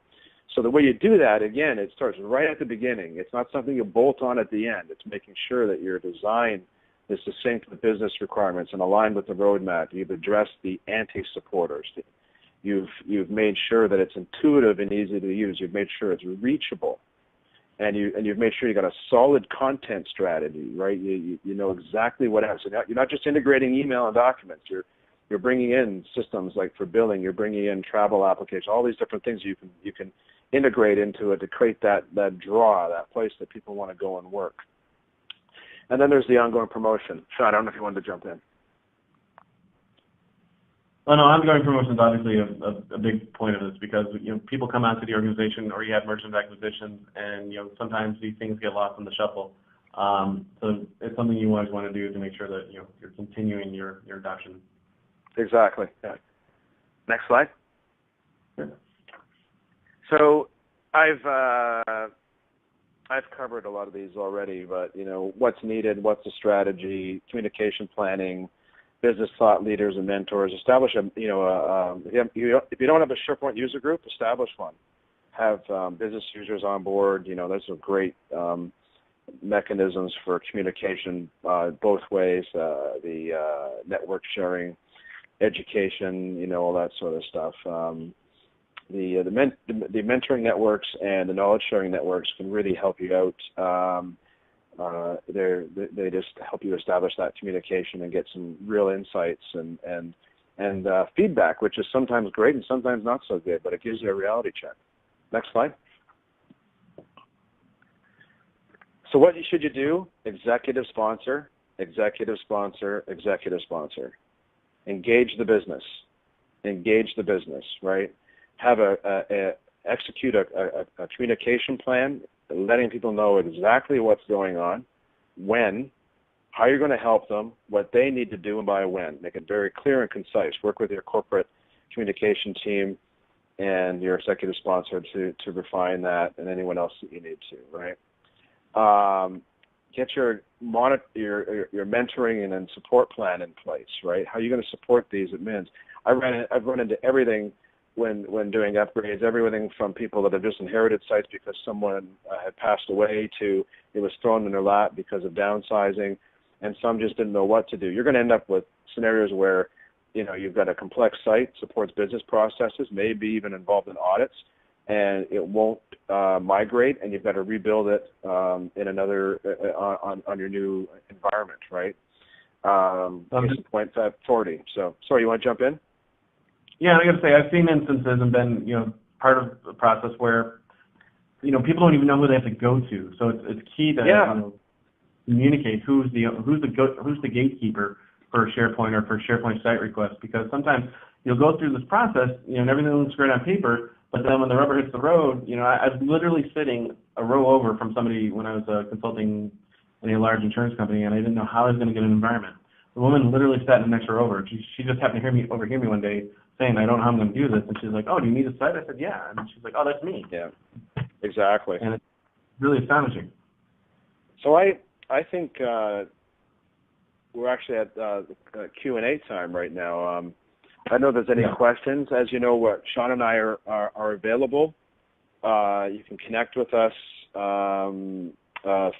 So the way you do that, again, it starts right at the beginning. It's not something you bolt on at the end. It's making sure that your design is succinct with business requirements and aligned with the roadmap. You've addressed the anti-supporters. You've made sure that it's intuitive and easy to use. You've made sure it's reachable, and you've made sure you got a solid content strategy, right? You know exactly what happens. So you're not just integrating email and documents. You're bringing in systems like for billing. You're bringing in travel applications. All these different things you can integrate into it to create that draw, that place that people want to go and work. And then there's the ongoing promotion. Sean, I don't know if you wanted to jump in. Oh, no, ongoing promotion is obviously a big point of this, because people come onto the organization, or you have mergers and acquisitions, and sometimes these things get lost in the shuffle. So it's something you always want to do to make sure that you're continuing your adoption. Exactly. Yeah. Next slide. Sure. So I've covered a lot of these already, but what's needed, what's the strategy, communication planning, business thought leaders and mentors. Establish if you don't have a SharePoint user group, establish one. Have business users on board. There's some great mechanisms for communication both ways. The network sharing, education, all that sort of stuff. The mentoring networks and the knowledge sharing networks can really help you out. They just help you establish that communication and get some real insights and feedback, which is sometimes great and sometimes not so good, but it gives you a reality check. Next slide. So what should you do? Executive sponsor, executive sponsor, executive sponsor. Engage the business. Engage the business, right? Have execute a communication plan, letting people know exactly what's going on, when, how you're going to help them, what they need to do, and by when. Make it very clear and concise. Work with your corporate communication team and your executive sponsor to refine that, and anyone else that you need to, right? get your mentoring and then support plan in place, right? How are you going to support these admins? I've run into everything when doing upgrades, everything from people that have just inherited sites because someone had passed away to it was thrown in their lap because of downsizing, and some just didn't know what to do. You're going to end up with scenarios where, you know, you've got a complex site, supports business processes, maybe even involved in audits, and it won't migrate, and you've got to rebuild it in another on your new environment, right? Case in point, 40. So, sorry, you want to jump in? Yeah, I got to say, I've seen instances and been, you know, part of the process where, you know, people don't even know who they have to go to. So it's key to you know, communicate who's the gatekeeper for SharePoint or for SharePoint site requests, because sometimes you'll go through this process, you know, and everything looks great on paper, but then when the rubber hits the road, you know, I was literally sitting a row over from somebody when I was consulting in a large insurance company, and I didn't know how I was going to get an environment. The woman literally sat in the next row over. She just happened to overhear me one day saying, I don't know how I'm going to do this. And she's like, oh, do you need a site? I said, yeah. And she's like, oh, that's me. Yeah, exactly. And it's really astonishing. So I think we're actually at Q&A time right now. I don't know if there's any questions. As you know, Sean and I are available. You can connect with us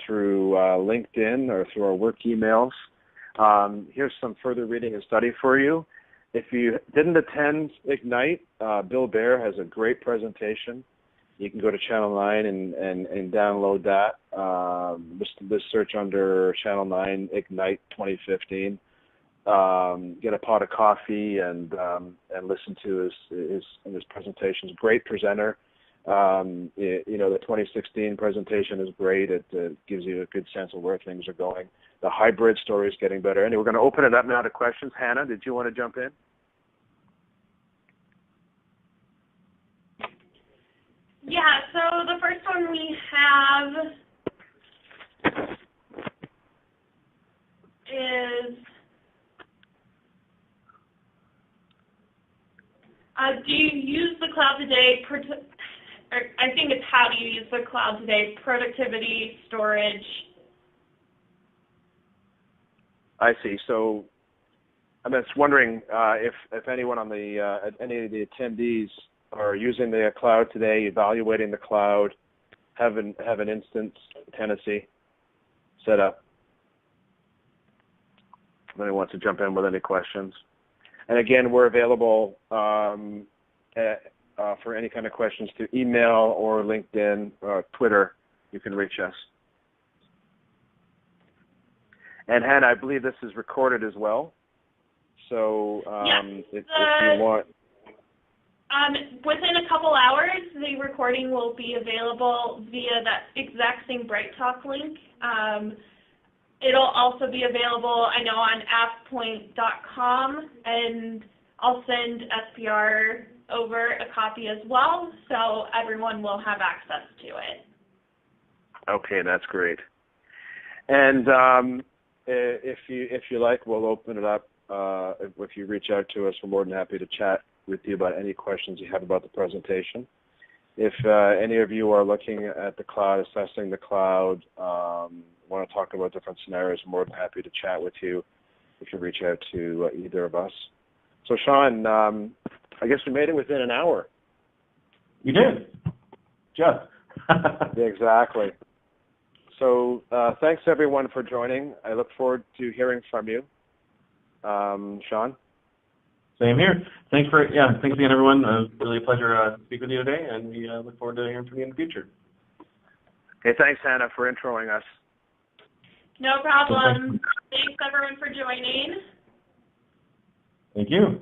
through LinkedIn or through our work emails. Here's some further reading and study for you. If you didn't attend Ignite, Bill Baer has a great presentation. You can go to Channel 9 and download that. Just search under Channel 9 Ignite 2015. Get a pot of coffee and listen to his presentations. Great presenter. You know, the 2016 presentation is great. It gives you a good sense of where things are going. The hybrid story is getting better. Anyway, we're going to open it up now to questions. Hannah, did you want to jump in? Yeah, so the first one we have is, do you use the cloud today, I think it's how do you use the cloud today, productivity, storage? I see. So I'm just wondering if anyone on the any of the attendees are using the cloud today, evaluating the cloud, have an instance tenancy set up. If anyone wants to jump in with any questions. And again, we're available for any kind of questions through email or LinkedIn or Twitter. You can reach us. And Hannah, I believe this is recorded as well. So if you want. Within a couple hours, the recording will be available via that exact same BrightTalk link. It'll also be available, I know, on AvePoint.com, and I'll send SPR over a copy as well, so everyone will have access to it. Okay, that's great. And if you like, we'll open it up. If you reach out to us, we're more than happy to chat with you about any questions you have about the presentation. If any of you are looking at the cloud, assessing the cloud, want to talk about different scenarios, I'm more than happy to chat with you if you reach out to either of us. So Sean, I guess we made it within an hour. You did. Just. Yeah, exactly. So thanks everyone for joining. I look forward to hearing from you. Sean? Same here. Thanks again, everyone. Really a pleasure to speak with you today, and we look forward to hearing from you in the future. Okay, thanks, Hannah, for introing us. No problem. Thanks, everyone, for joining. Thank you.